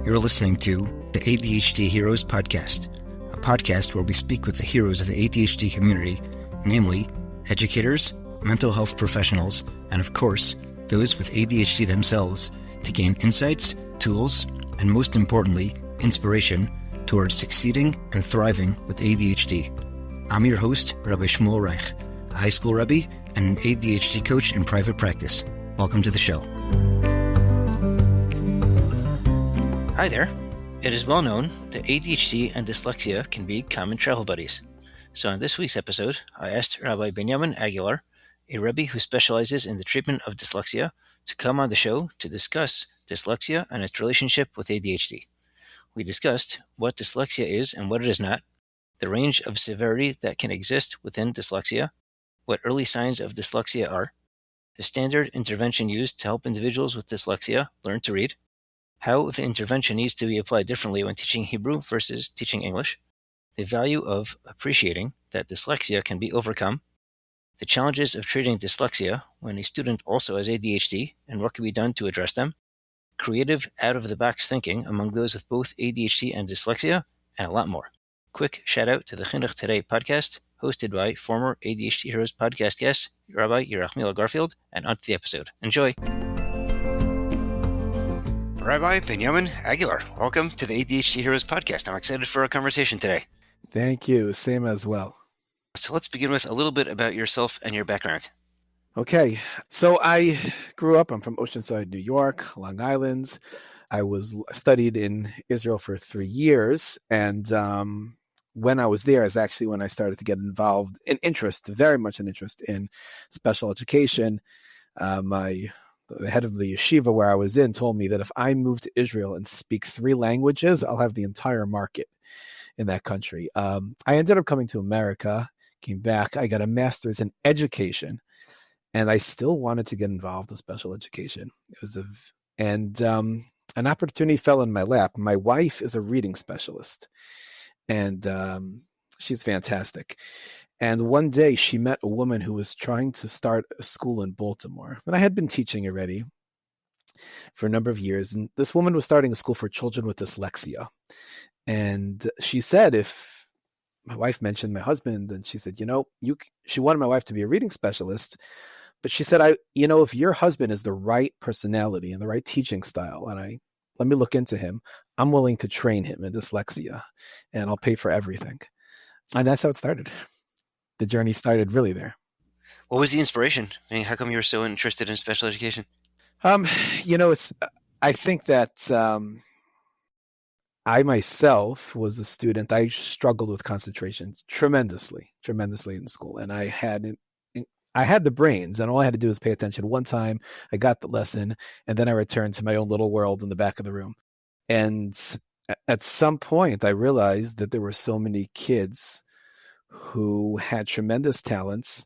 You're listening to the ADHD Heroes Podcast, a podcast where we speak with the heroes of the ADHD community, namely educators, mental health professionals, and of course, those with ADHD themselves, to gain insights, tools, and most importantly, inspiration towards succeeding and thriving with ADHD. I'm your host, Rabbi Shmuel Reich, a high school rebbi and an ADHD coach in private practice. Welcome to the show. Hi there. It is well known that ADHD and dyslexia can be common travel buddies. So in this week's episode, I asked Rabbi Binyamin Agular, a rebbi who specializes in the treatment of dyslexia, to come on the show to discuss dyslexia and its relationship with ADHD. We discussed what dyslexia is and what it is not, the range of severity that can exist within dyslexia, what early signs of dyslexia are, the standard intervention used to help individuals with dyslexia learn to read, how the intervention needs to be applied differently when teaching Hebrew versus teaching English, the value of appreciating that dyslexia can be overcome, the challenges of treating dyslexia when a student also has ADHD and what can be done to address them, creative out-of-the-box thinking among those with both ADHD and dyslexia, and a lot more. Quick shout-out to the Chinuch Today podcast, hosted by former ADHD Heroes podcast guest, Rabbi Yerachmiel Garfield, and onto the episode. Enjoy! Rabbi Binyamin Agular, welcome to the ADHD Heroes podcast. I'm excited for our conversation today. Thank you. Same as well. So let's begin with a little bit about yourself and your background. Okay. So I grew up, I'm from Oceanside, New York, Long Island. I studied in Israel for 3 years. And when I was there is actually when I started to get involved, very much an interest in special education. The head of the yeshiva where I was in told me that if I move to Israel and speak 3 languages, I'll have the entire market in that country. I ended up coming to America, came back. I got a master's in education, and I still wanted to get involved in special education. An opportunity fell in my lap. My wife is a reading specialist, and she's fantastic. And one day she met a woman who was trying to start a school in Baltimore. And I had been teaching already for a number of years. And this woman was starting a school for children with dyslexia. And she said, if my wife mentioned my husband, and she said, she wanted my wife to be a reading specialist. But she said, if your husband is the right personality and the right teaching style, and let me look into him, I'm willing to train him in dyslexia and I'll pay for everything. And that's how it started. The journey started really there. What was the inspiration? I mean, how come you were so interested in special education? I think that I myself was a student. I struggled with concentration tremendously in school. And I had the brains, and all I had to do was pay attention. One time I got the lesson, and then I returned to my own little world in the back of the room. And at some point I realized that there were so many kids who had tremendous talents.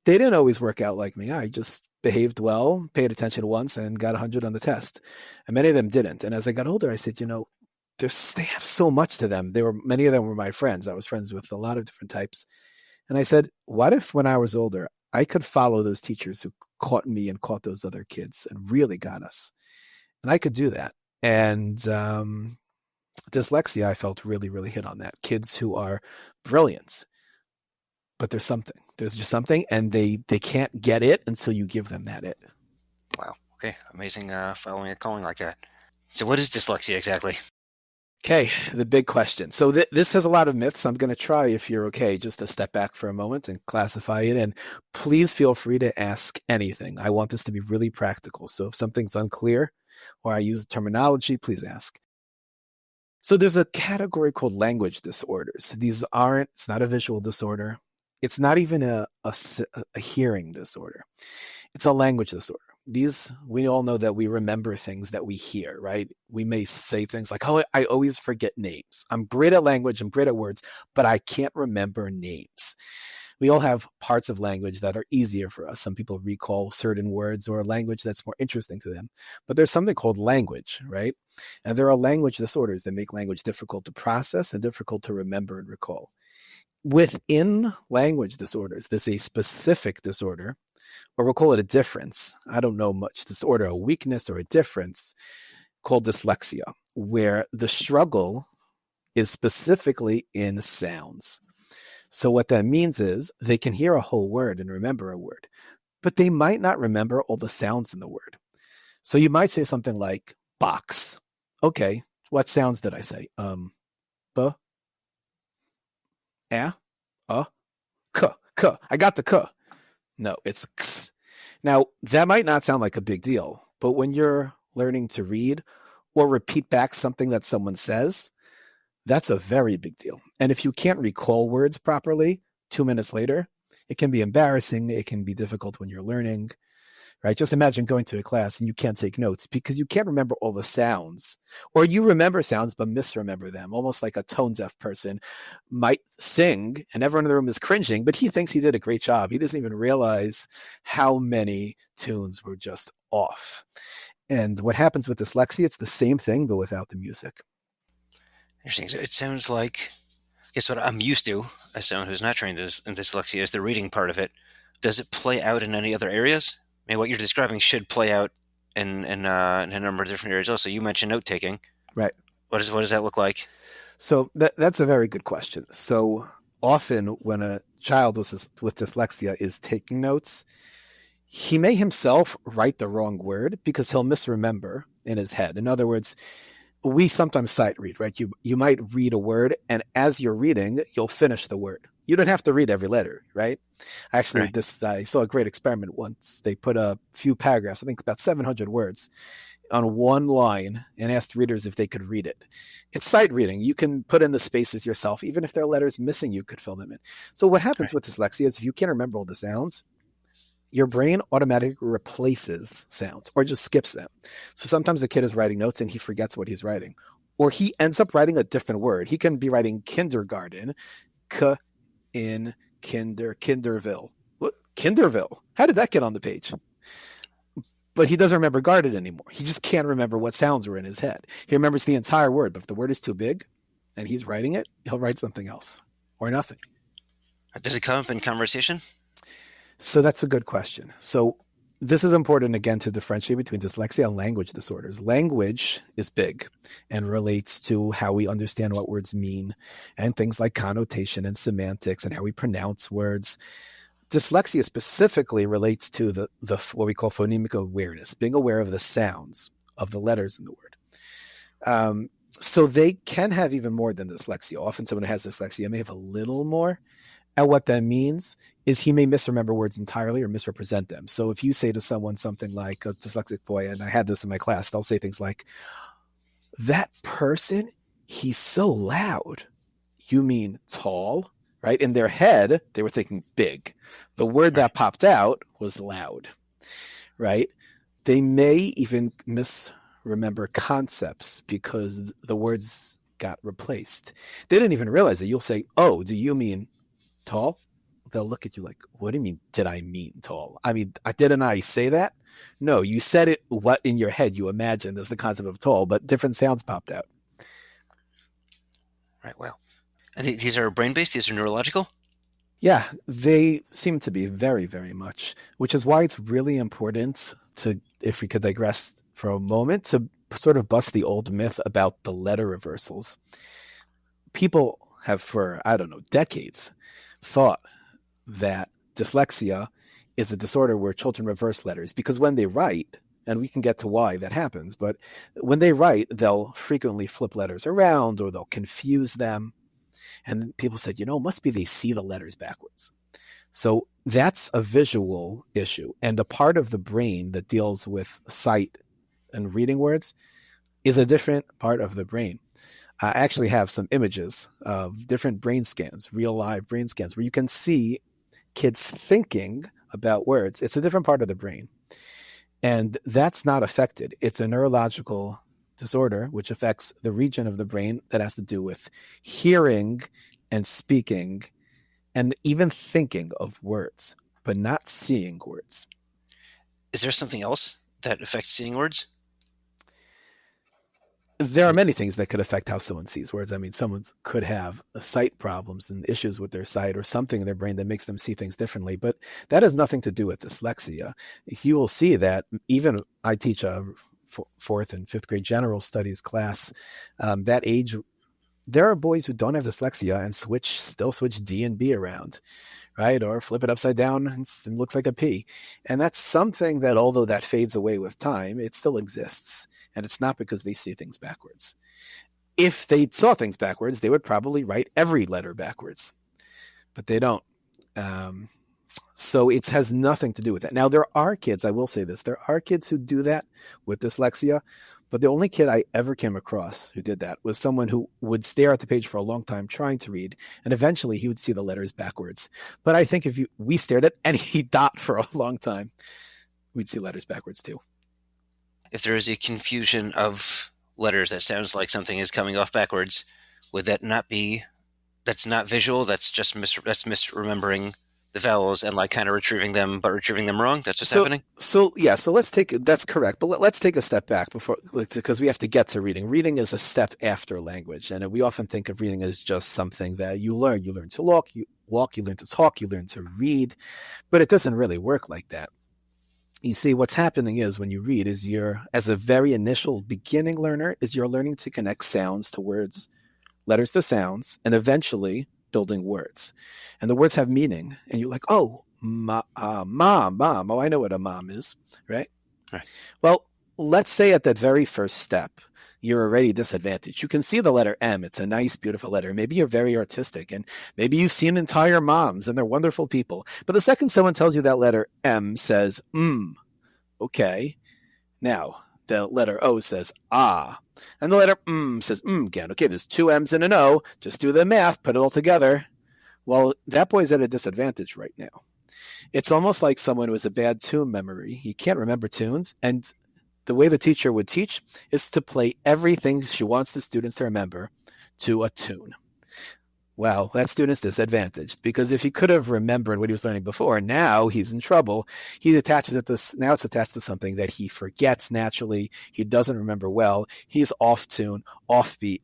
They didn't always work out like me. I just behaved well, paid attention once, and got 100 on the test. And many of them didn't. And as I got older, I said, they have so much to them. Many of them were my friends. I was friends with a lot of different types. And I said, what if when I was older, I could follow those teachers who caught me and caught those other kids and really got us? And I could do that. And dyslexia, I felt really, really hit on that. Kids who are brilliant, but there's just something, and they can't get it until you give them that it. Wow. Okay. Amazing following a calling like that. So what is dyslexia exactly? Okay. The big question. So this has a lot of myths. I'm going to try, if you're okay, just to step back for a moment and classify it. And please feel free to ask anything. I want this to be really practical. So if something's unclear or I use terminology, please ask. So there's a category called language disorders. It's not a visual disorder. It's not even a hearing disorder. It's a language disorder. We all know that we remember things that we hear, right? We may say things like, I always forget names. I'm great at language, I'm great at words, but I can't remember names. We all have parts of language that are easier for us. Some people recall certain words or a language that's more interesting to them. But there's something called language, right? And there are language disorders that make language difficult to process and difficult to remember and recall. Within language disorders, there's a specific disorder, or we'll call it a difference. I don't know much. Disorder, a weakness or a difference called dyslexia, where the struggle is specifically in sounds. So what that means is they can hear a whole word and remember a word, but they might not remember all the sounds in the word. So you might say something like box. Okay, what sounds did I say? B, a, k, k. I got the k. No, it's x. Now, that might not sound like a big deal, but when you're learning to read or repeat back something that someone says, that's a very big deal. And if you can't recall words properly 2 minutes later, it can be embarrassing. It can be difficult when you're learning, right? Just imagine going to a class and you can't take notes because you can't remember all the sounds, or you remember sounds but misremember them, almost like a tone deaf person might sing and everyone in the room is cringing, but he thinks he did a great job. He doesn't even realize how many tunes were just off. And what happens with dyslexia, it's the same thing, but without the music. Interesting. So it sounds like, guess what I'm used to as someone who's not trained in dyslexia is the reading part of it. Does it play out in any other areas? I mean, what you're describing should play out in a number of different areas. Also, you mentioned note taking. Right. What does that look like? So that's a very good question. So often when a child with dyslexia is taking notes, he may himself write the wrong word because he'll misremember in his head. In other words, we sometimes sight read, right? You might read a word, and as you're reading, you'll finish the word. You don't have to read every letter, right? Actually, Right. I saw a great experiment once. They put a few paragraphs, I think about 700 words, on one line and asked readers if they could read it. It's sight reading. You can put in the spaces yourself. Even if there are letters missing, you could fill them in. So what happens Right. with dyslexia is if you can't remember all the sounds, your brain automatically replaces sounds or just skips them. So sometimes the kid is writing notes and he forgets what he's writing, or he ends up writing a different word. He can be writing kindergarten, k in Kinderville. What? Kinderville? How did that get on the page? But he doesn't remember garden anymore. He just can't remember what sounds were in his head. He remembers the entire word, but if the word is too big and he's writing it, he'll write something else or nothing. Does it come up in conversation? So that's a good question. So this is important again to differentiate between dyslexia and language disorders. Language is big and relates to how we understand what words mean and things like connotation and semantics and how we pronounce words. Dyslexia specifically relates to the what we call phonemic awareness, being aware of the sounds of the letters in the word. So they can have even more than dyslexia. Often someone who has dyslexia may have a little more. And what that means is he may misremember words entirely or misrepresent them. So if you say to someone something like a dyslexic boy, and I had this in my class, they'll say things like, that person, he's so loud. You mean tall, right? In their head, they were thinking big. The word Right. that popped out was loud, right? They may even misremember concepts because the words got replaced. They didn't even realize it. You'll say, oh, do you mean tall? They'll look at you like, what do you mean, did I mean tall? I mean, didn't I say that? No, you said it what in your head you imagined as the concept of tall, but different sounds popped out. Right. Wow. And these are brain based. These are neurological. Yeah, they seem to be very, very much, which is why it's really important to, if we could digress for a moment, to sort of bust the old myth about the letter reversals. People have, for, I don't know, decades, thought that dyslexia is a disorder where children reverse letters because when they write, and we can get to why that happens, but when they write, they'll frequently flip letters around or they'll confuse them. And people said, must be they see the letters backwards. So that's a visual issue. And the part of the brain that deals with sight and reading words is a different part of the brain. I actually have some images of different brain scans, real live brain scans, where you can see kids thinking about words. It's a different part of the brain. And that's not affected. It's a neurological disorder which affects the region of the brain that has to do with hearing and speaking and even thinking of words, but not seeing words. Is there something else that affects seeing words? There are many things that could affect how someone sees words. I mean, someone could have sight problems and issues with their sight or something in their brain that makes them see things differently, but that has nothing to do with dyslexia. You will see that even I teach a fourth and fifth grade general studies class, that age, there are boys who don't have dyslexia and still switch D and B around, right? Or flip it upside down and it looks like a P. And that's something that, although that fades away with time, it still exists. And it's not because they see things backwards. If they saw things backwards, they would probably write every letter backwards, but they don't. So it has nothing to do with that. Now, there are kids, I will say this, there are kids who do that with dyslexia, but the only kid I ever came across who did that was someone who would stare at the page for a long time trying to read, and eventually he would see the letters backwards. But I think if we stared at any dot for a long time, we'd see letters backwards too. If there is a confusion of letters that sounds like something is coming off backwards, would that not be, that's not visual, that's just misremembering the vowels and like kind of retrieving them, but retrieving them wrong? That's what's happening? So that's correct. But let's take a step back because we have to get to reading. Reading is a step after language. And we often think of reading as just something that you learn. You learn to walk, you learn to talk, you learn to read, but it doesn't really work like that. You see, what's happening is when you read is as a very initial beginning learner, is you're learning to connect sounds to words, letters to sounds, and eventually building words. And the words have meaning. And you're like, oh, mom. Oh, I know what a mom is, right? Right. Well, let's say at that very first step, you're already disadvantaged. You can see the letter M. It's a nice, beautiful letter. Maybe you're very artistic, and maybe you've seen entire moms, and they're wonderful people. But the second someone tells you that letter M says, okay. Now, the letter O says, ah. And the letter says, again. Okay, there's two M's and an O. Just do the math, put it all together. Well, that boy's at a disadvantage right now. It's almost like someone who has a bad tune memory. He can't remember tunes, and the way the teacher would teach is to play everything she wants the students to remember to a tune. Well, that student's disadvantaged because if he could have remembered what he was learning before, now he's in trouble. Now it's attached to something that he forgets naturally. He doesn't remember well. He's off tune, off beat,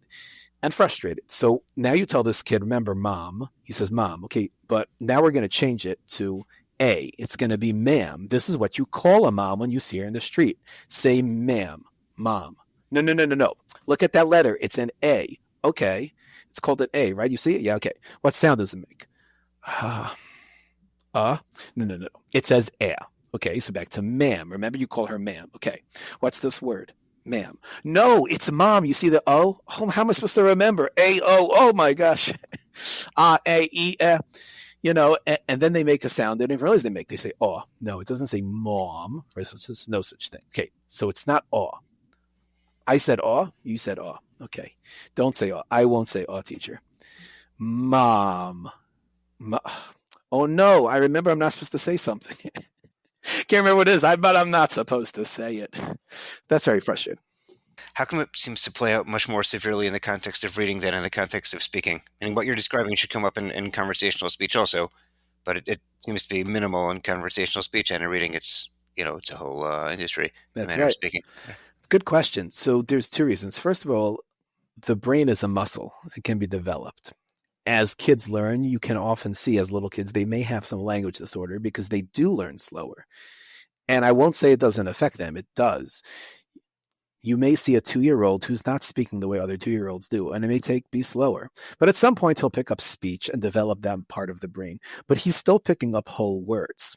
and frustrated. So now you tell this kid, remember mom. He says mom. Okay, but now we're going to change it to A. It's going to be ma'am. This is what you call a mom when you see her in the street. Say ma'am, mom. No. Look at that letter. It's an A. Okay. It's called an A, right? You see it? Yeah, okay. What sound does it make? No. It says A. Okay, so back to ma'am. Remember, you call her ma'am. Okay. What's this word? Ma'am. No, it's mom. You see the O? Oh, how am I supposed to remember? A-O. Oh, my gosh. A-E-E. And then they make a sound they don't even realize they make. They say, oh. No, it doesn't say mom. There's no such thing. Okay, so it's not oh. I said oh. You said oh. Okay. Don't say oh. I won't say oh, teacher. Mom. Oh, no. I remember I'm not supposed to say something. Can't remember what it is, but I'm not supposed to say it. That's very frustrating. How come it seems to play out much more severely in the context of reading than in the context of speaking? And what you're describing should come up in conversational speech also, but it seems to be minimal in conversational speech, and in reading it's a whole industry. That's right. Speaking. Good question. So there's two reasons. First of all, the brain is a muscle. It can be developed. As kids learn, you can often see as little kids, they may have some language disorder because they do learn slower. And I won't say it doesn't affect them. It does. You may see a 2-year-old who's not speaking the way other 2-year-olds do, and it may be slower. But at some point, he'll pick up speech and develop that part of the brain. But he's still picking up whole words.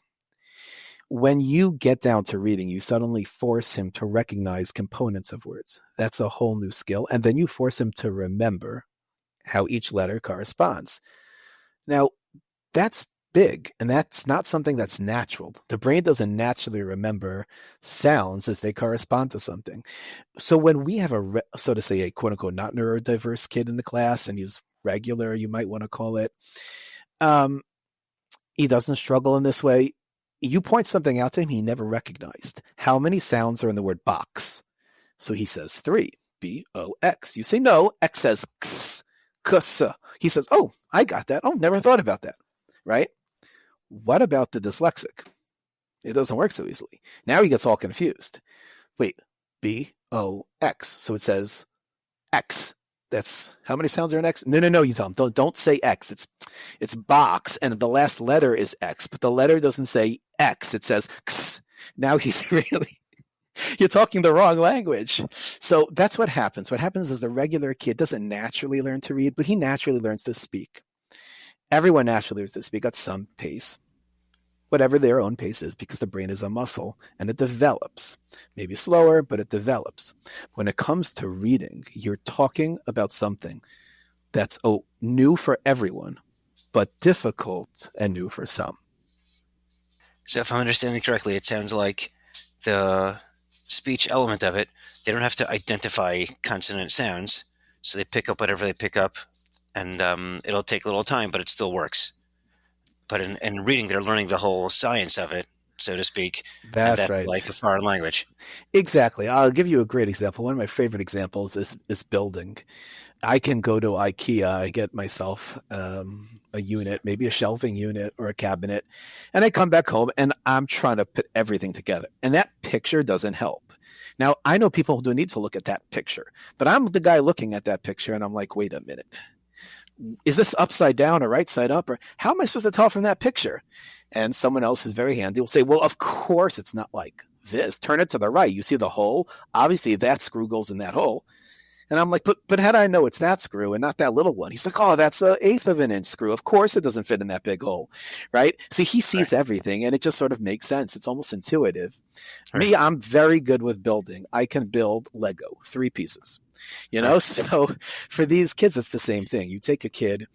When you get down to reading, you suddenly force him to recognize components of words. That's a whole new skill. And then you force him to remember how each letter corresponds. Now, that's big, and that's not something that's natural. The brain doesn't naturally remember sounds as they correspond to something. So when we have so to say, a quote-unquote not neurodiverse kid in the class, and he's regular, you might want to call it, he doesn't struggle in this way. You point something out to him he never recognized. How many sounds are in the word box? So he says 3, B-O-X. You say no, X says X, X. He says, oh, I got that. Oh, never thought about that, right? What about the dyslexic? It doesn't work so easily. Now he gets all confused. Wait, B-O-X. So it says X. That's how many sounds are in X? No. You tell him, don't say X. It's box, and the last letter is X, but the letter doesn't say X. It says X. Now he's really, You're talking the wrong language. So that's what happens. What happens is the regular kid doesn't naturally learn to read, but he naturally learns to speak. Everyone naturally learns to speak at some pace, whatever their own pace is, because the brain is a muscle and it develops. Maybe slower, but it develops. When it comes to reading, you're talking about something that's new for everyone, but difficult and new for some. So if I'm understanding correctly, it sounds like the speech element of it, they don't have to identify consonant sounds, so they pick up whatever they pick up, and it'll take a little time, but it still works. But in reading, they're learning the whole science of it, so to speak, and That's that's like right. a foreign language. Exactly. I'll give you a great example. One of my favorite examples is building. I can go to IKEA, I get myself a unit, maybe a shelving unit or a cabinet, and I come back home and I'm trying to put everything together. And that picture doesn't help. Now, I know people who do need to look at that picture, but I'm the guy looking at that picture and I'm like, wait a minute. Is this upside down or right side up? Or how am I supposed to tell from that picture? And someone else is very handy will say, well, of course it's not like this. Turn it to the right. You see the hole? Obviously, that screw goes in that hole. And I'm like, but how do I know it's that screw and not that little one? He's like, oh, that's an eighth of an inch screw. Of course it doesn't fit in that big hole, right? See, he Right, sees everything and it just sort of makes sense. It's almost intuitive. right. Me, I'm very good with building. I can build Lego, 3 pieces, Right. So for these kids, it's the same thing. You take a kid,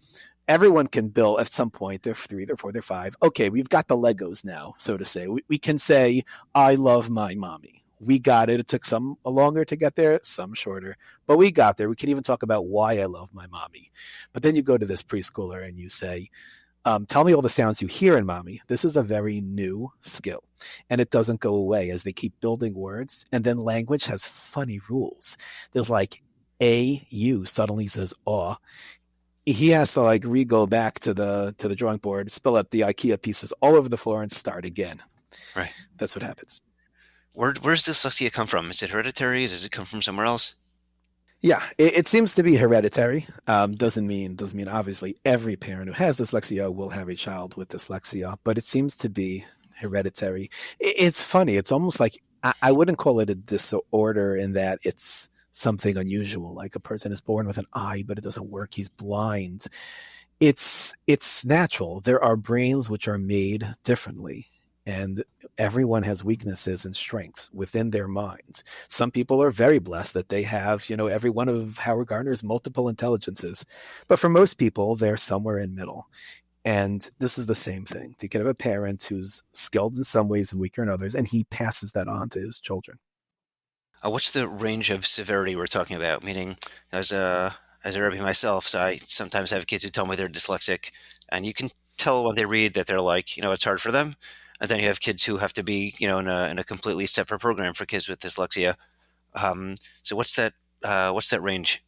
everyone can build at some point. They're 3, they're 4, they're 5. Okay, we've got the Legos now, so to say. We can say, I love my mommy. We got it. It took some longer to get there, some shorter, but we got there. We can even talk about why I love my mommy. But then you go to this preschooler and you say, tell me all the sounds you hear in mommy. This is a very new skill. And it doesn't go away as they keep building words. And then language has funny rules. There's like AU suddenly says aw. He has to like re-go back to the drawing board, spill out the IKEA pieces all over the floor and start again. Right. That's what happens. Where's dyslexia come from? Is it hereditary? Does it come from somewhere else? Yeah, it seems to be hereditary. Doesn't mean obviously every parent who has dyslexia will have a child with dyslexia, but it seems to be hereditary. It's funny. It's almost like I wouldn't call it a disorder in that it's something unusual. Like a person is born with an eye, but it doesn't work. He's blind. It's natural. There are brains which are made differently, and everyone has weaknesses and strengths within their minds. Some people are very blessed that they have, every one of Howard Gardner's multiple intelligences. But for most people, they're somewhere in middle. And this is the same thing. You can have a parent who's skilled in some ways and weaker in others, and he passes that on to his children. What's the range of severity we're talking about? Meaning, as a rebbi myself, so I sometimes have kids who tell me they're dyslexic, and you can tell when they read that they're like, it's hard for them. And then you have kids who have to be, in a completely separate program for kids with dyslexia. So what's that range?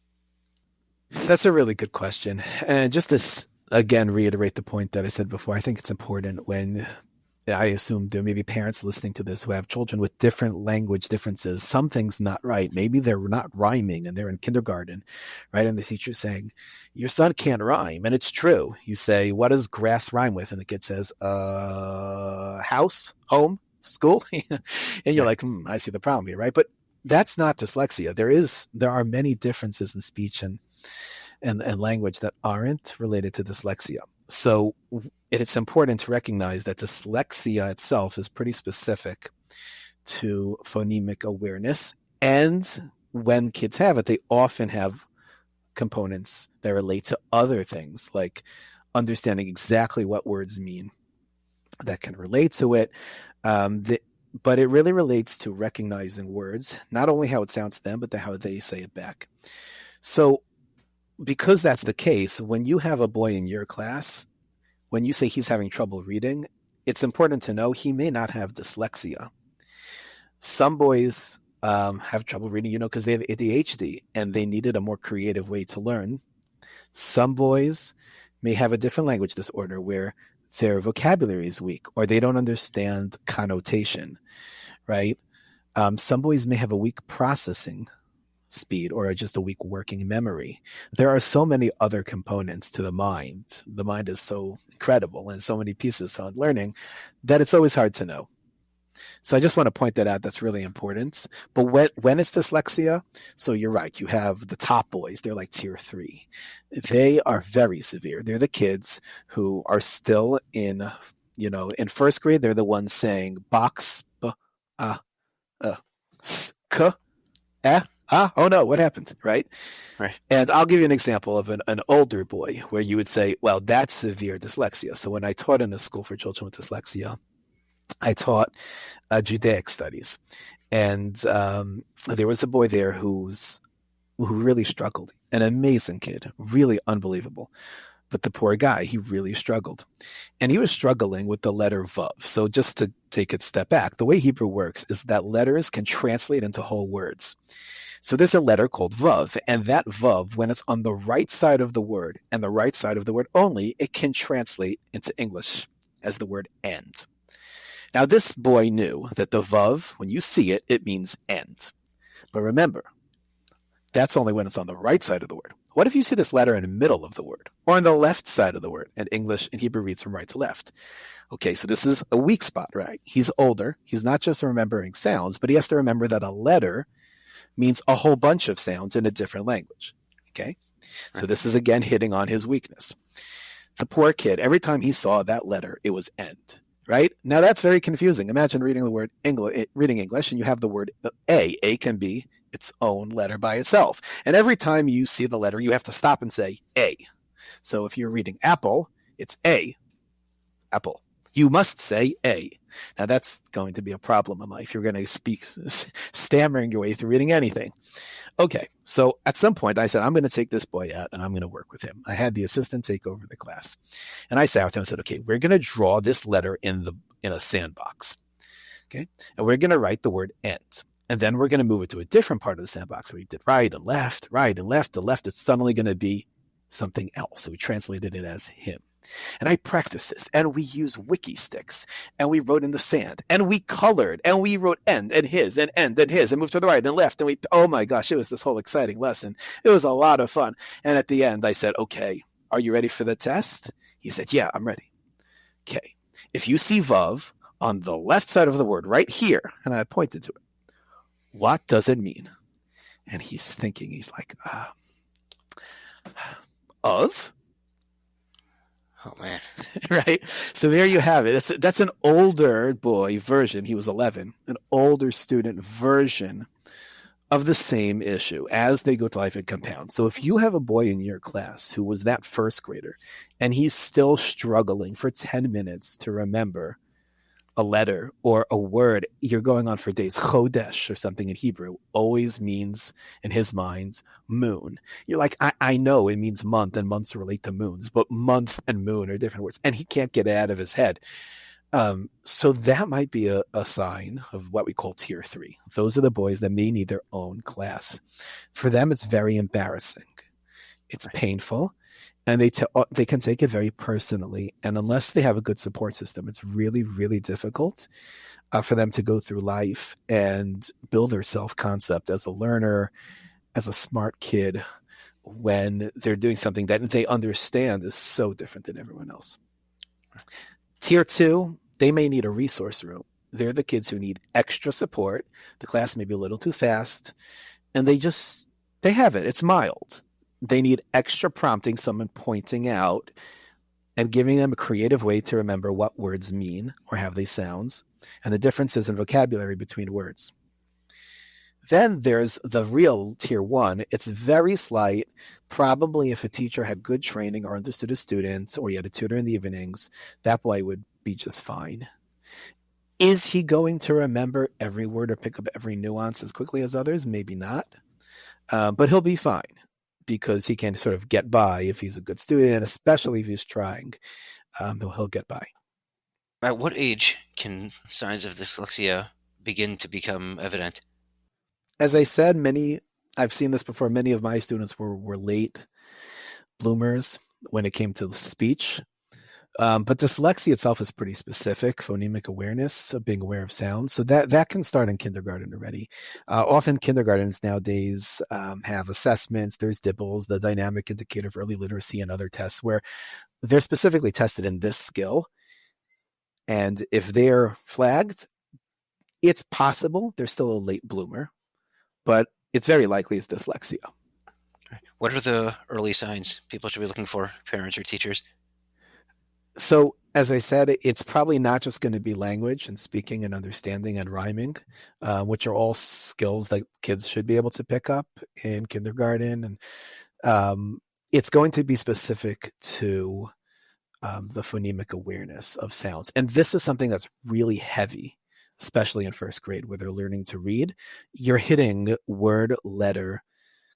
That's a really good question. And just to again reiterate the point that I said before, I think it's important when I assume there may be parents listening to this who have children with different language differences. Something's not right. Maybe they're not rhyming and they're in kindergarten, right? And the teacher's saying, your son can't rhyme. And it's true. You say, what does grass rhyme with? And the kid says, house, home, school. And you're Yeah. like, I see the problem here, right? But that's not dyslexia. There are many differences in speech and language that aren't related to dyslexia. So it's important to recognize that dyslexia itself is pretty specific to phonemic awareness. And when kids have it, they often have components that relate to other things, like understanding exactly what words mean that can relate to it. But it really relates to recognizing words, not only how it sounds to them, but how they say it back. So because that's the case, when you have a boy in your class, when you say he's having trouble reading, it's important to know he may not have dyslexia. Some boys have trouble reading, because they have ADHD and they needed a more creative way to learn. Some boys may have a different language disorder where their vocabulary is weak or they don't understand connotation, right? Some boys may have a weak processing speed or just a weak working memory. There are so many other components to the mind. The mind is so incredible and so many pieces on learning that it's always hard to know. So I just want to point that out. That's really important. But when it's dyslexia, so you're right. You have the top boys. They're like tier 3. They are very severe. They're the kids who are still in first grade. They're the ones saying box, k, oh no, what happened? Right. Right. And I'll give you an example of an older boy where you would say, well, that's severe dyslexia. So when I taught in a school for children with dyslexia, I taught Judaic studies. And there was a boy there who really struggled. An amazing kid, really unbelievable. But the poor guy, he really struggled. And he was struggling with the letter Vav. So just to take a step back, the way Hebrew works is that letters can translate into whole words. So there's a letter called Vav, and that Vav, when it's on the right side of the word, and the right side of the word only, it can translate into English as the word end. Now, this boy knew that the Vav, when you see it, it means end. But remember, that's only when it's on the right side of the word. What if you see this letter in the middle of the word, or on the left side of the word? And English and Hebrew reads from right to left. Okay, so this is a weak spot, right? He's older. He's not just remembering sounds, but he has to remember that a letter means a whole bunch of sounds in a different language. Okay, so this is again hitting on his weakness. The poor kid, every time he saw that letter, it was end. Right? Now that's very confusing. Imagine reading the word reading English, and you have the word A. A can be its own letter by itself. And every time you see the letter, you have to stop and say A. So if you're reading apple, it's A, apple. You must say A. Now that's going to be a problem in life. You're going to speak stammering your way through reading anything. Okay, so at some point I said, I'm going to take this boy out and I'm going to work with him. I had the assistant take over the class. And I sat with him and said, okay, we're going to draw this letter in a sandbox. Okay, and we're going to write the word end. And then we're going to move it to a different part of the sandbox. So we did right and left, right and left. The left is suddenly going to be something else. So we translated it as him. And I practiced this, and we used wiki sticks, and we wrote in the sand, and we colored, and we wrote end and his, and end and his, and moved to the right and left, and oh my gosh, it was this whole exciting lesson. It was a lot of fun. And at the end, I said, okay, are you ready for the test? He said, yeah, I'm ready. Okay, if you see Vav on the left side of the word right here, and I pointed to it, what does it mean? And he's thinking, he's like, of? Oh, man. Right? So there you have it. That's an older boy version. He was 11, an older student version of the same issue as they go to life and compound. So if you have a boy in your class who was that first grader and he's still struggling for 10 minutes to remember a letter or a word, you're going on for days. Chodesh or something in Hebrew always means, in his mind, moon. You're like, I know it means month and months relate to moons, but month and moon are different words. And he can't get it out of his head. So that might be a sign of what we call tier 3. Those are the boys that may need their own class. For them, it's very embarrassing. It's painful. And they can take it very personally. And unless they have a good support system, it's really, really difficult for them to go through life and build their self-concept as a learner, as a smart kid, when they're doing something that they understand is so different than everyone else. Tier 2, they may need a resource room. They're the kids who need extra support. The class may be a little too fast. And they have it. It's mild. They need extra prompting, someone pointing out and giving them a creative way to remember what words mean or have they sounds and the differences in vocabulary between words. Then there's the real tier 1. It's very slight. Probably if a teacher had good training or understood a student or he had a tutor in the evenings, that boy would be just fine. Is he going to remember every word or pick up every nuance as quickly as others? Maybe not. But he'll be fine, because he can sort of get by if he's a good student, especially if he's trying. He'll get by. At what age can signs of dyslexia begin to become evident? As I said, I've seen this before, many of my students were late bloomers when it came to speech. But dyslexia itself is pretty specific, phonemic awareness, of being aware of sound. So that can start in kindergarten already. Often kindergartens nowadays have assessments. There's DIBELS, the dynamic indicator of early literacy, and other tests where they're specifically tested in this skill. And if they're flagged, It's possible they're still a late bloomer, but it's very likely it's dyslexia. What are the early signs people should be looking for, parents or teachers? So, as I said, it's probably not just going to be language and speaking and understanding and rhyming, which are all skills that kids should be able to pick up in kindergarten. And it's going to be specific to the phonemic awareness of sounds. And this is something that's really heavy, especially in first grade where they're learning to read. You're hitting word, letter,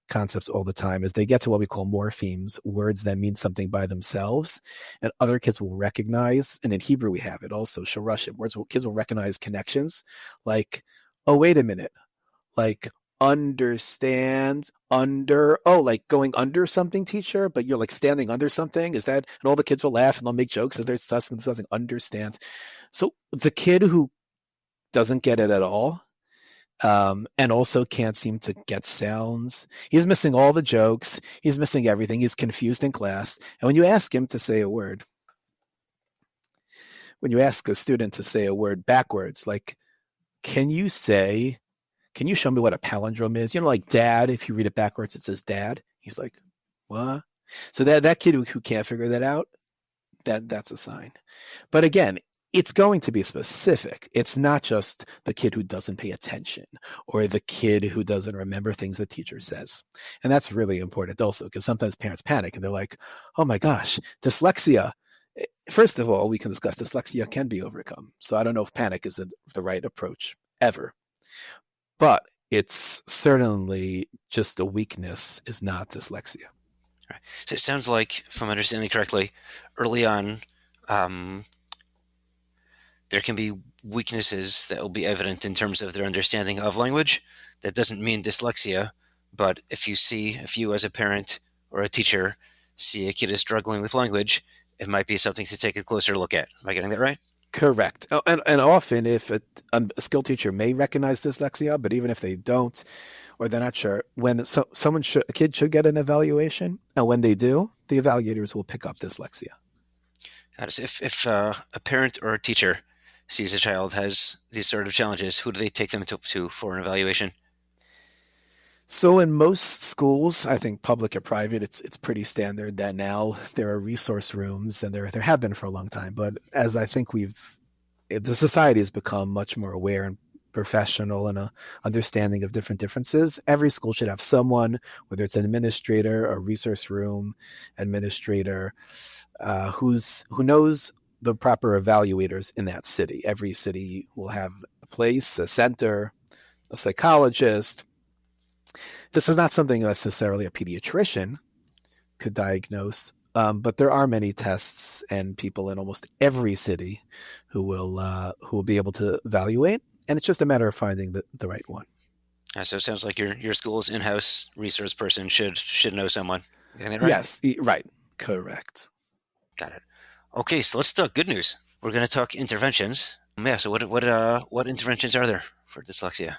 concepts all the time as they get to what we call morphemes, words that mean something by themselves, and other kids will recognize, and in Hebrew we have it also, shorashim, words where kids will recognize connections, like, oh, wait a minute, like understand, under, oh, like going under something, teacher, but you're like standing under something, is that, and all the kids will laugh and they'll make jokes as they're discussing understand. So the kid who doesn't get it at all, and also can't seem to get sounds. He's missing all the jokes. He's missing everything. He's confused in class. And when you ask him to say a word, when you ask a student to say a word backwards, like, can you show me what a palindrome is? You know, like dad, if you read it backwards, it says dad. He's like, what? So that kid who can't figure that out, that's a sign. But again, it's going to be specific. It's not just the kid who doesn't pay attention or the kid who doesn't remember things the teacher says. And that's really important also because sometimes parents panic and they're like, oh my gosh, dyslexia. First of all, we can discuss dyslexia can be overcome. So I don't know if panic is the right approach ever. But it's certainly just a weakness is not dyslexia. Right. So it sounds like, if I'm understanding correctly, early on, there can be weaknesses that will be evident in terms of their understanding of language. That doesn't mean dyslexia, but if you as a parent or a teacher see a kid is struggling with language, it might be something to take a closer look at. Am I getting that right? Correct. And often, if a skilled teacher may recognize dyslexia, but even if they don't, or they're not sure, when a kid should get an evaluation, and when they do, the evaluators will pick up dyslexia. So if a parent or a teacher sees a child has these sort of challenges, who do they take them to for an evaluation? So in most schools, I think public or private, it's pretty standard that now there are resource rooms, and there have been for a long time. But as I think the society has become much more aware and professional and a understanding of different differences, every school should have someone, whether it's an administrator, a resource room administrator, who knows the proper evaluators in that city. Every city will have a place, a center, a psychologist. This is not something necessarily a pediatrician could diagnose, but there are many tests and people in almost every city who will be able to evaluate, and it's just a matter of finding the right one. So it sounds like your school's in-house resource person should know someone. Getting that right? Yes, right, correct. Got it. Okay, so let's talk good news. We're going to talk interventions. Yeah. So what interventions are there for dyslexia?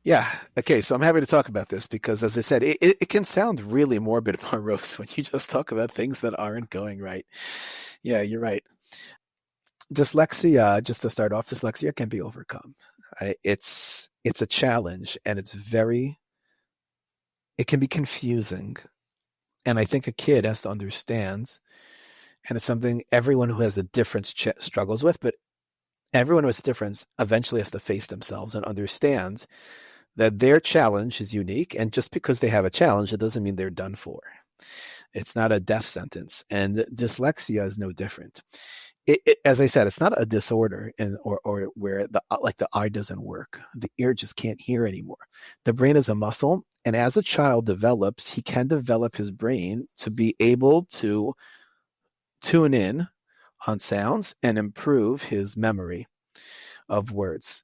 Yeah. Okay. So I'm happy to talk about this because, as I said, it can sound really morbid and morose when you just talk about things that aren't going right. Yeah, you're right. Dyslexia, just to start off, dyslexia can be overcome. It's a challenge, and it can be confusing. And I think a kid has to understand, and it's something everyone who has a difference struggles with, but everyone who has a difference eventually has to face themselves and understand that their challenge is unique. And just because they have a challenge, it doesn't mean they're done for. It's not a death sentence. And dyslexia is no different. As I said, it's not a disorder or where the eye doesn't work. The ear just can't hear anymore. The brain is a muscle. And as a child develops, he can develop his brain to be able to tune in on sounds and improve his memory of words.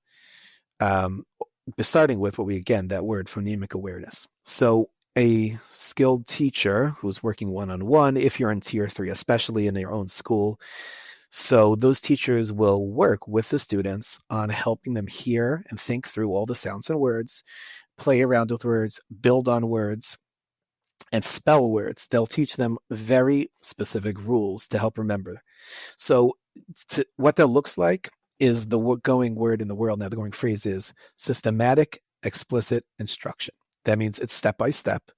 Starting with that word phonemic awareness. So a skilled teacher who's working one-on-one, if you're in tier 3, especially in your own school, so those teachers will work with the students on helping them hear and think through all the sounds and words, play around with words, build on words, and spell words. They'll teach them very specific rules to help remember. So what that looks like is the going word in the world now. The going phrase is systematic, explicit instruction. That means it's step by step.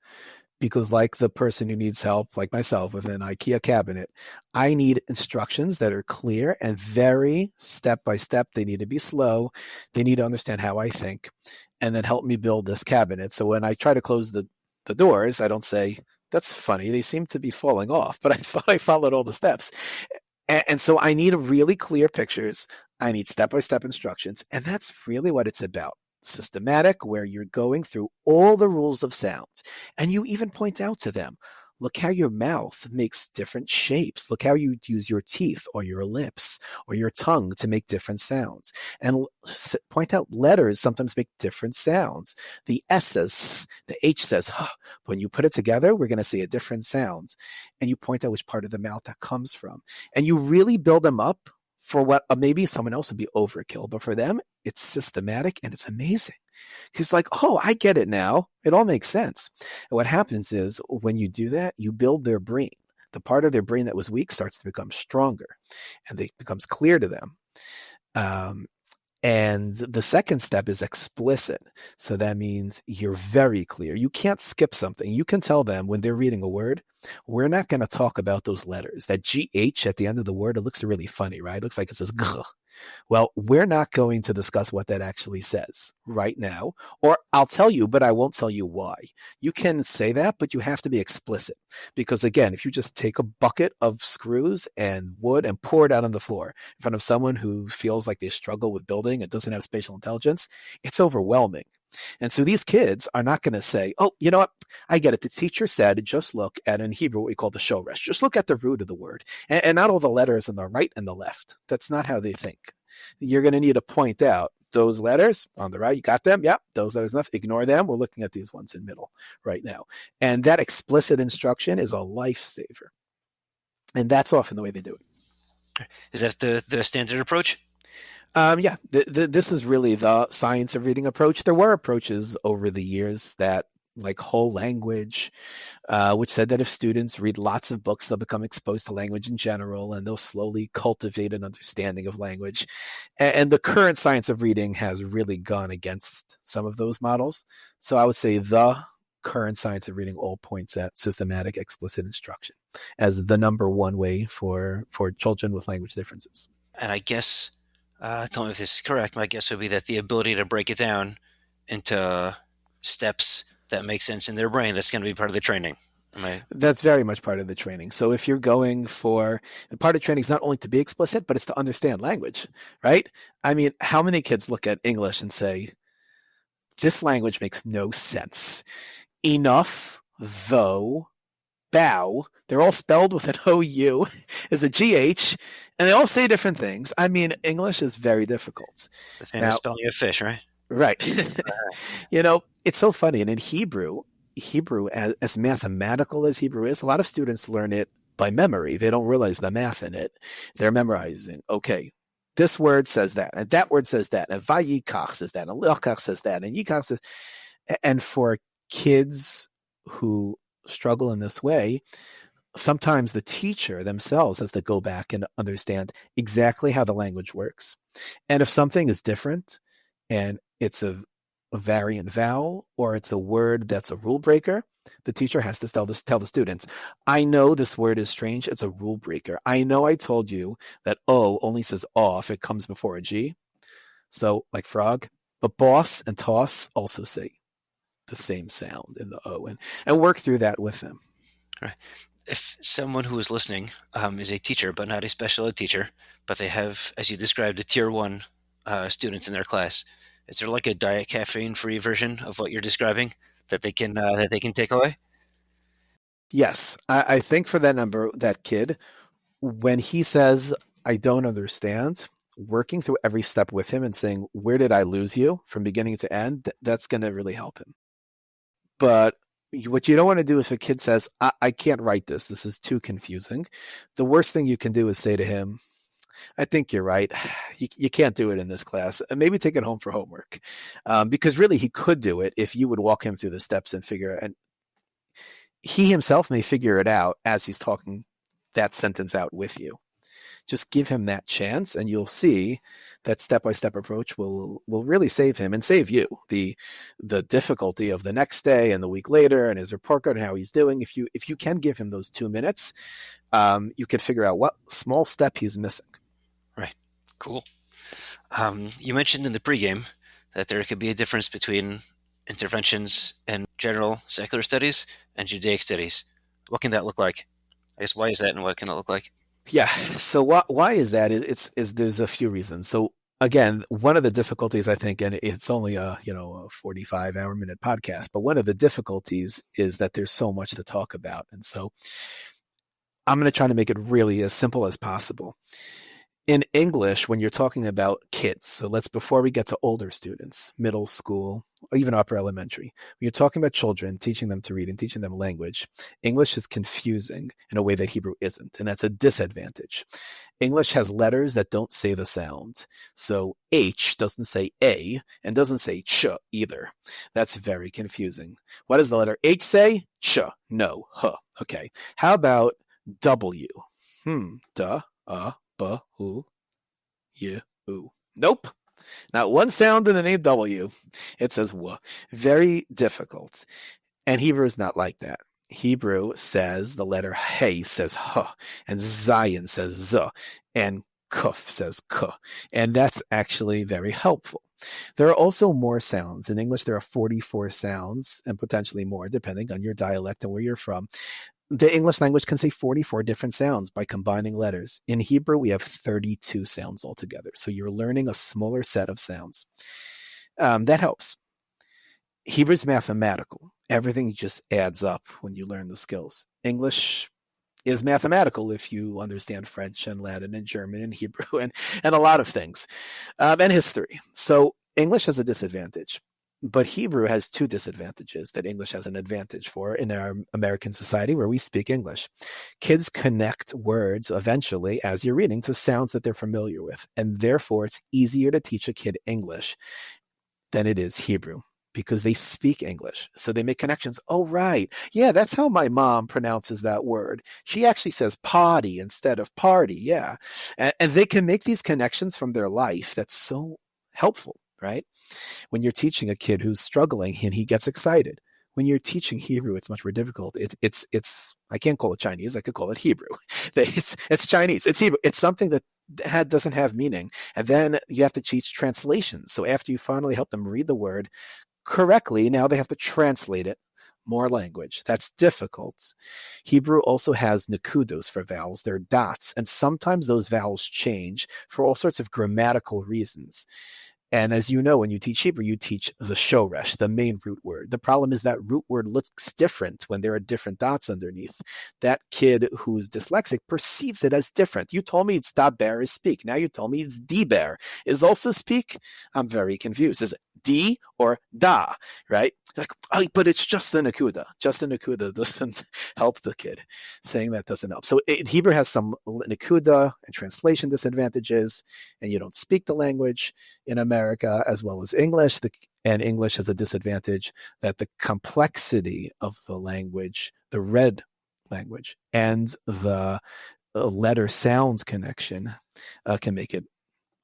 Because like the person who needs help, like myself with an IKEA cabinet, I need instructions that are clear and very step by step. They need to be slow. They need to understand how I think and then help me build this cabinet. So when I try to close the doors, I don't say, that's funny. They seem to be falling off, but I thought I followed all the steps. And so I need really clear pictures. I need step by step instructions. And that's really what it's about. Systematic, where you're going through all the rules of sounds. And you even point out to them, look how your mouth makes different shapes. Look how you use your teeth or your lips or your tongue to make different sounds. And point out letters sometimes make different sounds. The S says, the H says, huh. When you put it together, we're going to see a different sound. And you point out which part of the mouth that comes from. And you really build them up for what maybe someone else would be overkill, but for them, it's systematic and it's amazing. Because like, oh, I get it now. It all makes sense. And what happens is when you do that, you build their brain. The part of their brain that was weak starts to become stronger and it becomes clear to them. And the second step is explicit. So that means you're very clear. You can't skip something. You can tell them when they're reading a word, we're not going to talk about those letters. That GH at the end of the word, it looks really funny, right? It looks like it says G. Well, we're not going to discuss what that actually says right now, or I'll tell you, but I won't tell you why. You can say that, but you have to be explicit. Because again, if you just take a bucket of screws and wood and pour it out on the floor in front of someone who feels like they struggle with building and doesn't have spatial intelligence, it's overwhelming. And so these kids are not going to say, oh, you know what? I get it. The teacher said, just look at in Hebrew, what we call the shoresh. Just look at the root of the word and not all the letters on the right and the left. That's not how they think. You're going to need to point out those letters on the right. You got them? Yep. Those letters left. Ignore them. We're looking at these ones in middle right now. And that explicit instruction is a lifesaver. And that's often the way they do it. Is that the standard approach? Yeah, this is really the science of reading approach. There were approaches over the years that, like whole language, which said that if students read lots of books, they'll become exposed to language in general, and they'll slowly cultivate an understanding of language. And the current science of reading has really gone against some of those models. So I would say the current science of reading all points at systematic, explicit instruction as the number one way for children with language differences. And I guess, tell me if this is correct, my guess would be that the ability to break it down into steps that make sense in their brain, that's going to be part of the training. That's very much part of the training. So if you're going for, part of training is not only to be explicit, but it's to understand language, right? I mean, how many kids look at English and say, this language makes no sense. Enough, though, bow, they're all spelled with an OU, is a GH, and they all say different things. I mean, English is very difficult. The famous spelling of fish, right? Right. You know, it's so funny. And in Hebrew, as mathematical as Hebrew is, a lot of students learn it by memory. They don't realize the math in it. They're memorizing, okay, this word says that, and that word says that, and vayikach says that, and lilkach says that, and yikach says, and for kids who struggle in this way, sometimes the teacher themselves has to go back and understand exactly how the language works. And if something is different, and it's a variant vowel, or it's a word that's a rule breaker, the teacher has to tell the students, I know this word is strange. It's a rule breaker. I know I told you that O only says O if it comes before a G. So like frog, but boss and toss also say the same sound in the O, and work through that with them. Right. If someone who is listening is a teacher, but not a special ed teacher, but they have, as you described, a tier 1 student in their class, is there like a diet caffeine-free version of what you're describing that they can take away? Yes, I think for that kid, when he says, I don't understand, working through every step with him and saying, where did I lose you from beginning to end, that's going to really help him. But what you don't want to do if a kid says, I can't write this. This is too confusing. The worst thing you can do is say to him, I think you're right. You can't do it in this class. Maybe take it home for homework. Because really he could do it if you would walk him through the steps and and he himself may figure it out as he's talking that sentence out with you. Just give him that chance, and you'll see that step-by-step approach will really save him and save you the difficulty of the next day and the week later and his report card and how he's doing. If you can give him those 2 minutes, you could figure out what small step he's missing. Right. Cool. You mentioned in the pregame that there could be a difference between interventions in general secular studies and Judaic studies. What can that look like? I guess why is that, and what can it look like? Yeah. So why is that? There's a few reasons. So again, one of the difficulties, I think, and it's only a 45-minute podcast, but one of the difficulties is that there's so much to talk about. And so I'm going to try to make it really as simple as possible. In English, when you're talking about kids, so before we get to older students, middle school, or even upper elementary, when you're talking about children, teaching them to read and teaching them language, English is confusing in a way that Hebrew isn't, and that's a disadvantage. English has letters that don't say the sound. So H doesn't say A and doesn't say ch either. That's very confusing. What does the letter H say? Ch. No. H. Okay. How about W? Duh. B, U, Y, U. Nope. Not one sound in the name W. It says W. Very difficult. And Hebrew is not like that. Hebrew says the letter Hey says H, and Zion says Z, and Kuf says K. And that's actually very helpful. There are also more sounds. In English, there are 44 sounds, and potentially more, depending on your dialect and where you're from. The English language can say 44 different sounds by combining letters. In Hebrew, we have 32 sounds altogether. So you're learning a smaller set of sounds. That helps. Hebrew's mathematical. Everything just adds up when you learn the skills. English is mathematical if you understand French and Latin and German and Hebrew and a lot of things, and history. So English has a disadvantage. But Hebrew has two disadvantages that English has an advantage for in our American society where we speak English. Kids connect words eventually as you're reading to sounds that they're familiar with. And therefore, it's easier to teach a kid English than it is Hebrew because they speak English. So they make connections. Oh, right. Yeah, that's how my mom pronounces that word. She actually says potty instead of party. Yeah. And they can make these connections from their life. That's so helpful, right? When you're teaching a kid who's struggling and he gets excited. When you're teaching Hebrew, it's much more difficult. It's I can't call it Chinese. I could call it Hebrew. It's Chinese. It's Hebrew. It's something that doesn't have meaning. And then you have to teach translations. So after you finally help them read the word correctly, now they have to translate it. More language. That's difficult. Hebrew also has nakudos for vowels. They're dots. And sometimes those vowels change for all sorts of grammatical reasons. And as you know, when you teach Hebrew, you teach the shoresh, the main root word. The problem is that root word looks different when there are different dots underneath. That kid who's dyslexic perceives it as different. You told me it's daber is speak. Now you told me it's diber is also speak. I'm very confused. Is it D or da, right? Like, oh, but it's just the nakuda. Just the nakuda doesn't help the kid. Saying that doesn't help. So Hebrew has some nakuda and translation disadvantages, and you don't speak the language in America as well as English. And English has a disadvantage that the complexity of the language, the red language, and the letter sounds connection can make it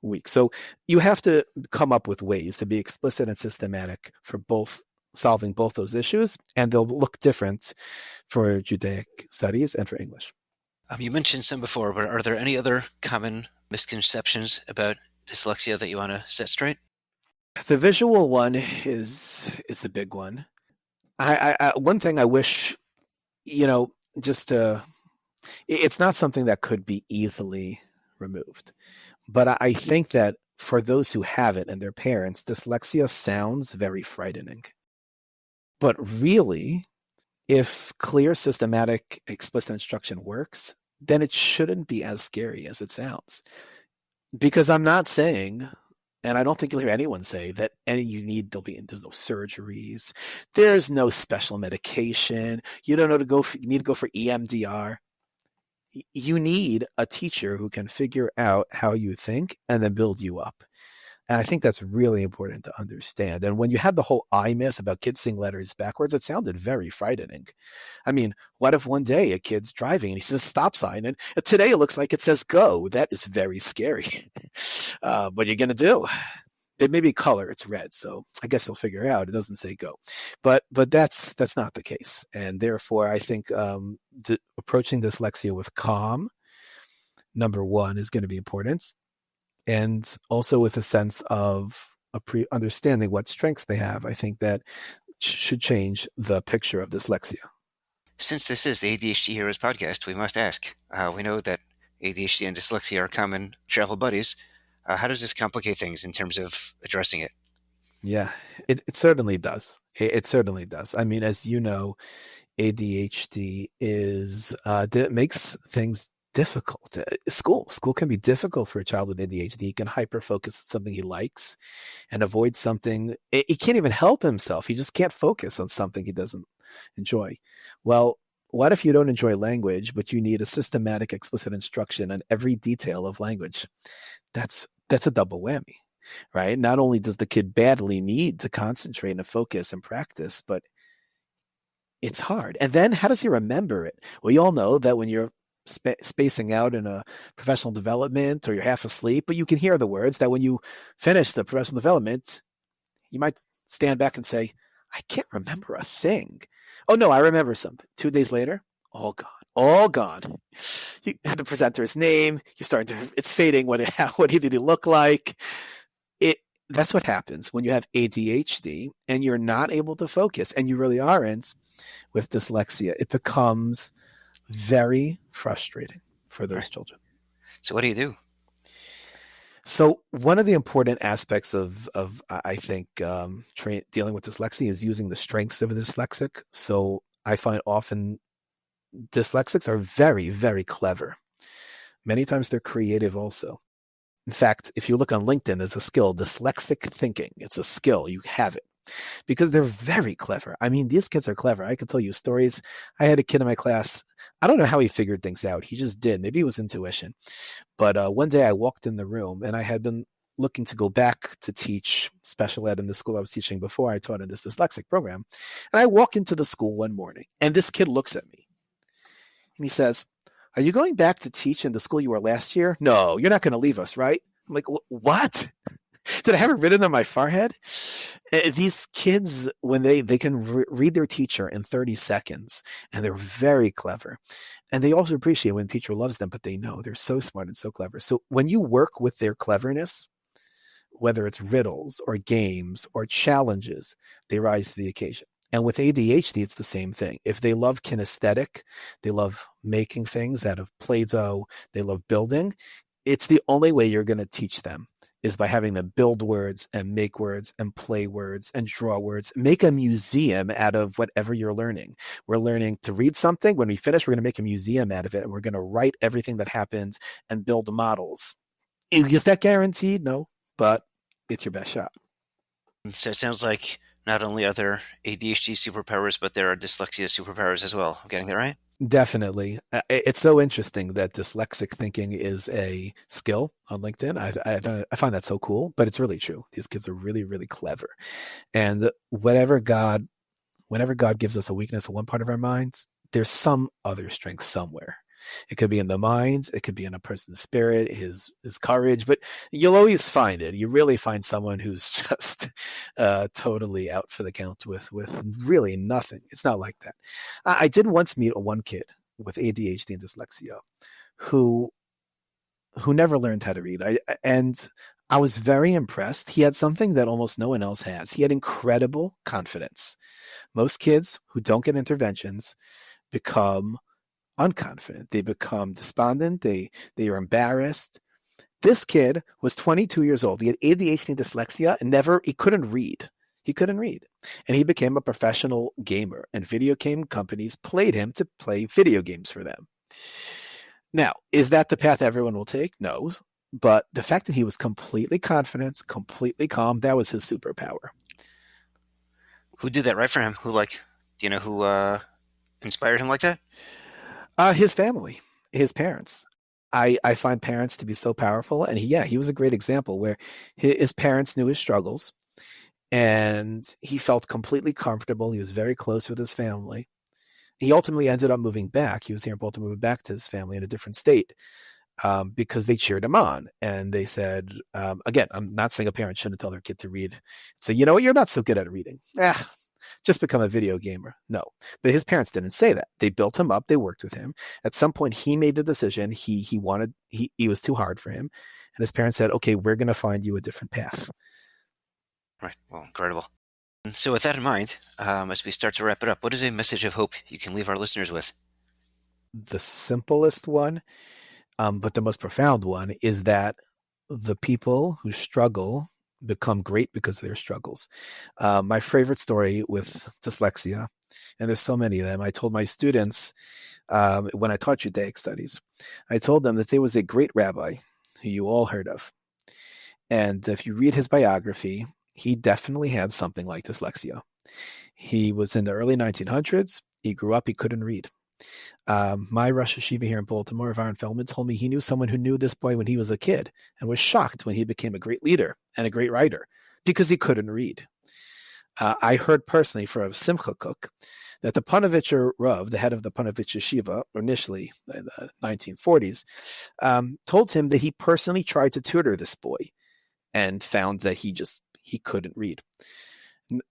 weak. So you have to come up with ways to be explicit and systematic for solving both those issues, and they'll look different for Judaic studies and for English. You mentioned some before, but are there any other common misconceptions about dyslexia that you want to set straight? The visual one is a big one. One thing I wish, it's not something that could be easily removed. But I think that for those who have it and their parents, dyslexia sounds very frightening. But really, if clear, systematic, explicit instruction works, then it shouldn't be as scary as it sounds. Because I'm not saying, and I don't think you'll hear anyone say that there's no surgeries, there's no special medication, you don't know you need to go for EMDR. You need a teacher who can figure out how you think and then build you up. And I think that's really important to understand. And when you had the whole I myth about kids seeing letters backwards, it sounded very frightening. I mean, what if one day a kid's driving and he sees a stop sign and today it looks like it says go? That is very scary. What are you going to do? It may be color, it's red, so I guess they'll figure out it doesn't say go. But that's not the case. And therefore, I think approaching dyslexia with calm, number one, is going to be important. And also with a sense of understanding what strengths they have, I think that should change the picture of dyslexia. Since this is the ADHD Heroes podcast, we must ask. We know that ADHD and dyslexia are common travel buddies. How does this complicate things in terms of addressing it? Yeah, it certainly does. It certainly does. I mean, as you know, ADHD is makes things difficult. School can be difficult for a child with ADHD. He can hyper focus on something he likes and avoid something. He can't even help himself. He just can't focus on something he doesn't enjoy. Well, what if you don't enjoy language, but you need a systematic, explicit instruction on every detail of language? That's a double whammy, right? Not only does the kid badly need to concentrate and focus and practice, but it's hard. And then how does he remember it? Well, you all know that when you're spacing out in a professional development or you're half asleep, but you can hear the words that when you finish the professional development, you might stand back and say, I can't remember a thing. Oh no, I remember something. 2 days later, all gone. All gone. You have the presenter's name. You're starting to, it's fading. What did he look like? It, that's what happens when you have ADHD and you're not able to focus, and you really aren't with dyslexia. It becomes very frustrating for All those right. children. So what do you do? So one of the important aspects of I think dealing with dyslexia is using the strengths of a dyslexic. So I find often dyslexics are very, very clever. Many times they're creative also. In fact, if you look on LinkedIn, there's a skill, dyslexic thinking. It's a skill. You have it because they're very clever. I mean, these kids are clever. I could tell you stories. I had a kid in my class. I don't know how he figured things out. He just did. Maybe it was intuition. But one day I walked in the room and I had been looking to go back to teach special ed in the school I was teaching before I taught in this dyslexic program. And I walk into the school one morning and this kid looks at me and he says, are you going back to teach in the school you were last year? No, you're not going to leave us, right? I'm like, what? Did I have it written on my forehead? These kids, when they can read their teacher in 30 seconds, and they're very clever. And they also appreciate when the teacher loves them, but they know they're so smart and so clever. So when you work with their cleverness, whether it's riddles or games or challenges, they rise to the occasion. And with ADHD, it's the same thing. If they love kinesthetic, they love making things out of Play-Doh, they love building, it's the only way you're going to teach them is by having them build words and make words and play words and draw words. Make a museum out of whatever you're learning. We're learning to read something. When we finish, we're going to make a museum out of it, and we're going to write everything that happens and build models. Is that guaranteed? No, but it's your best shot. So it sounds like not only are there ADHD superpowers, but there are dyslexia superpowers as well. I'm getting that right? Definitely. It's so interesting that dyslexic thinking is a skill on LinkedIn. I find that so cool, but it's really true. These kids are really, really clever. And whenever God gives us a weakness in one part of our minds, there's some other strength somewhere. It could be in the mind, it could be in a person's spirit, his courage, but you'll always find it. You really find someone who's just totally out for the count with really nothing. It's not like that. I did once meet one kid with ADHD and dyslexia who never learned how to read. And I was very impressed. He had something that almost no one else has. He had incredible confidence. Most kids who don't get interventions become unconfident. They become despondent. They are embarrassed. This kid was 22 years old. He had ADHD and dyslexia and he couldn't read. He couldn't read. And he became a professional gamer, and video game companies paid him to play video games for them. Now, is that the path everyone will take? No. But the fact that he was completely confident, completely calm, that was his superpower. Who did that right for him? Do you know who inspired him like that? His family, his parents. I find parents to be so powerful. And he was a great example where his parents knew his struggles and he felt completely comfortable. He was very close with his family. He ultimately ended up moving back. He was here in Baltimore, moved back to his family in a different state because they cheered him on. And they said, again, I'm not saying a parent shouldn't tell their kid to read. Say, you know what, you're not so good at reading. Just become a video gamer. No. But his parents didn't say that. They built him up. They worked with him. At some point, he made the decision. He was too hard for him. And his parents said, okay, we're going to find you a different path. Right. Well, incredible. So with that in mind, as we start to wrap it up, what is a message of hope you can leave our listeners with? The simplest one, but the most profound one, is that the people who struggle become great because of their struggles. My favorite story with dyslexia, and there's so many of them, I told my students when I taught Judaic studies, I told them that there was a great rabbi who you all heard of. And if you read his biography, he definitely had something like dyslexia. He was in the early 1900s. He grew up, he couldn't read. My Rosh Hashiva here in Baltimore, Aaron Feldman, told me he knew someone who knew this boy when he was a kid and was shocked when he became a great leader and a great writer because he couldn't read. I heard personally from Simcha Cook that the Panovitcher Rav, the head of the Panovitcher Yeshiva, initially in the 1940s, told him that he personally tried to tutor this boy and found that he couldn't read.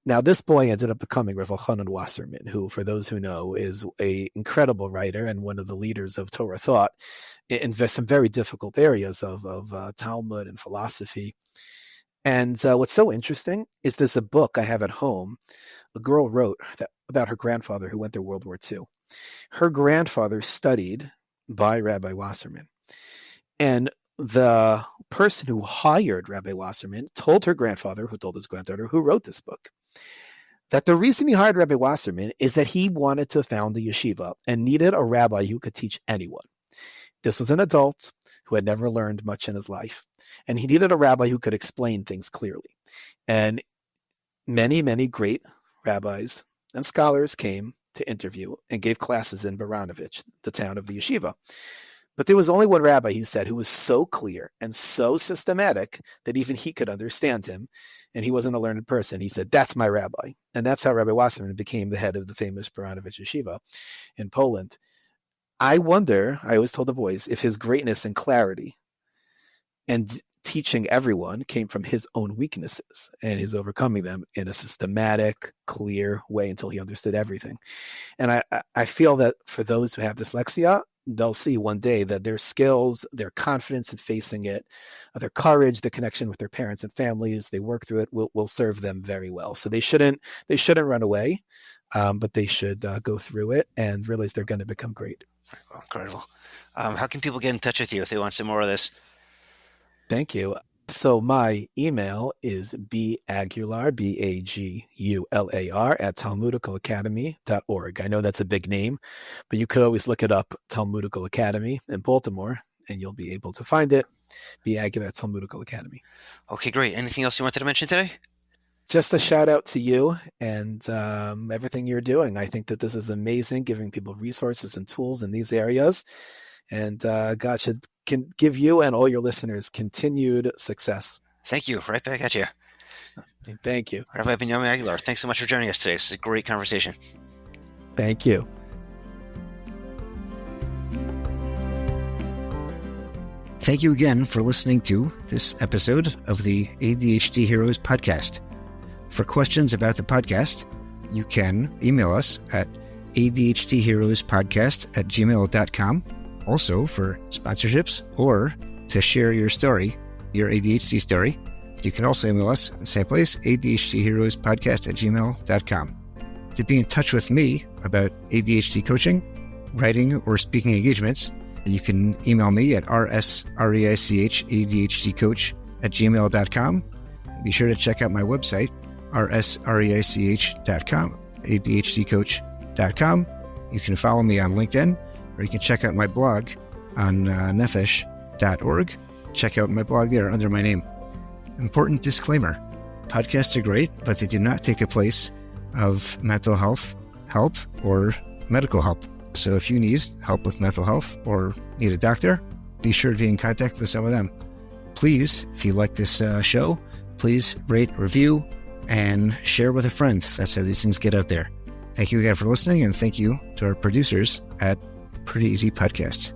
Now, this boy ended up becoming Rav Elchanan Wasserman, who, for those who know, is an incredible writer and one of the leaders of Torah thought in some very difficult areas of Talmud and philosophy. And what's so interesting is there's a book I have at home. A girl wrote about her grandfather who went through World War II. Her grandfather studied by Rabbi Wasserman. And the person who hired Rabbi Wasserman told her grandfather, who told his granddaughter, who wrote this book, that the reason he hired Rabbi Wasserman is that he wanted to found a yeshiva and needed a rabbi who could teach anyone. This was an adult who had never learned much in his life, and he needed a rabbi who could explain things clearly. And many, many great rabbis and scholars came to interview and gave classes in Baranovich, the town of the yeshiva. But there was only one rabbi, he said, who was so clear and so systematic that even he could understand him, and he wasn't a learned person. He said, that's my rabbi. And that's how Rabbi Wasserman became the head of the famous Baranovich Yeshiva in Poland. I wonder, I always told the boys, if his greatness and clarity and teaching everyone came from his own weaknesses and his overcoming them in a systematic, clear way until he understood everything. And I feel that for those who have dyslexia, they'll see one day that their skills, their confidence in facing it, their courage, their connection with their parents and families, they work through it, will serve them very well. So they shouldn't run away, but they should go through it and realize they're going to become great. Well, incredible. How can people get in touch with you if they want some more of this? Thank you. So my email is bagular, Bagular, at talmudicalacademy.org. I know that's a big name, but you could always look it up, Talmudical Academy in Baltimore, and you'll be able to find it. Bagular at Talmudical Academy. Okay, great. Anything else you wanted to mention today? Just a shout out to you and everything you're doing. I think that this is amazing, giving people resources and tools in these areas. And God should can give you and all your listeners continued success. Thank you. Right back at you. Thank you. Rabbi Binyamin Agular, thanks so much for joining us today. This is a great conversation. Thank you. Thank you again for listening to this episode of the ADHD Heroes podcast. For questions about the podcast, you can email us at adhdheroespodcast@gmail.com. Also, for sponsorships or to share your story, your ADHD story, you can also email us at the same place, adhdheroespodcast@gmail.com. To be in touch with me about ADHD coaching, writing, or speaking engagements, you can email me at rsreichadhdcoach@gmail.com. Be sure to check out my website, rsreich.com, adhdcoach.com. You can follow me on LinkedIn, or you can check out my blog on nefesh.org. Check out my blog there under my name. Important disclaimer, podcasts are great, but they do not take the place of mental health help or medical help. So if you need help with mental health or need a doctor, be sure to be in contact with some of them. Please, if you like this show, please rate, review, and share with a friend. That's how these things get out there. Thank you again for listening, and thank you to our producers at Pretty Easy Podcasts.